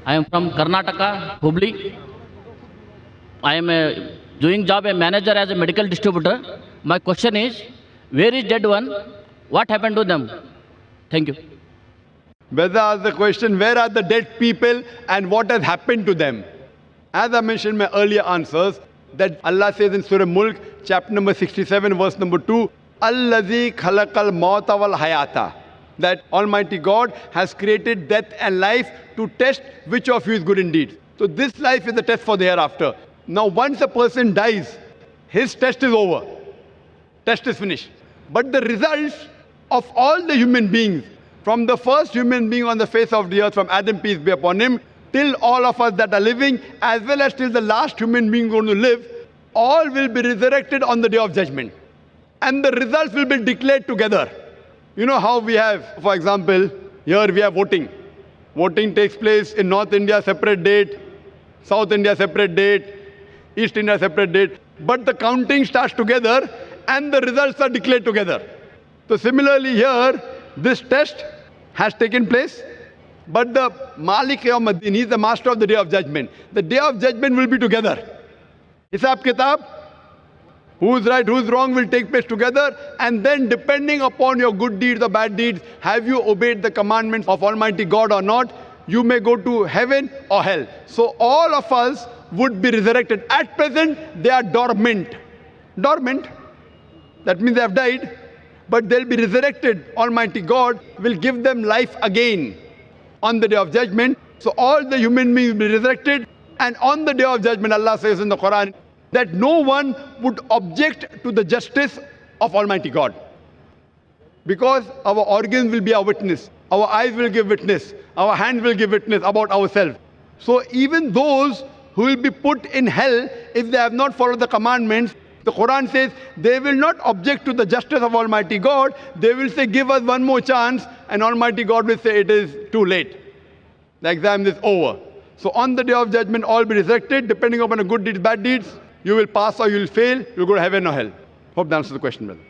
I am from Karnataka, Hubli. I am doing job a manager as a medical distributor. My question is, where is dead one? What happened to them? Thank you. Whether asked the question, where are the dead people and what has happened to them? As I mentioned in my earlier answers, that Allah says in Surah Mulk, chapter number 67, verse number 2, Allazi khalaqal mauta wal hayata. That Almighty God has created death and life to test which of you is good indeed. So this life is the test for the hereafter. Now once a person dies, his test is over. Test is finished. But the results of all the human beings, from the first human being on the face of the earth, from Adam, peace be upon him, till all of us that are living, as well as till the last human being going to live, all will be resurrected on the day of judgment. And the results will be declared together. You know how we have, for example, here we have voting. Voting takes place in North India, separate date, South India, separate date, East India, separate date. But the counting starts together and the results are declared together. So similarly here, this test has taken place, but the Malik Yawmuddin, he is the master of the day of judgment. The day of judgment will be together. Hisab Kitab, who's right, who's wrong will take place together, and then depending upon your good deeds or bad deeds, have you obeyed the commandments of Almighty God or not, you may go to heaven or hell. So all of us would be resurrected. At present, they are dormant. Dormant, that means they have died, but they'll be resurrected. Almighty God will give them life again on the day of judgment. So all the human beings will be resurrected, and on the day of judgment, Allah says in the Quran, that no one would object to the justice of Almighty God. Because our organs will be our witness, our eyes will give witness, our hands will give witness about ourselves. So even those who will be put in hell, if they have not followed the commandments, the Quran says they will not object to the justice of Almighty God. They will say, give us one more chance, and Almighty God will say, it is too late. The exam is over. So on the day of judgment, all be resurrected, depending upon the good deeds, bad deeds. You will pass or you will fail, you will go to heaven or hell. Hope that answers the question, brother.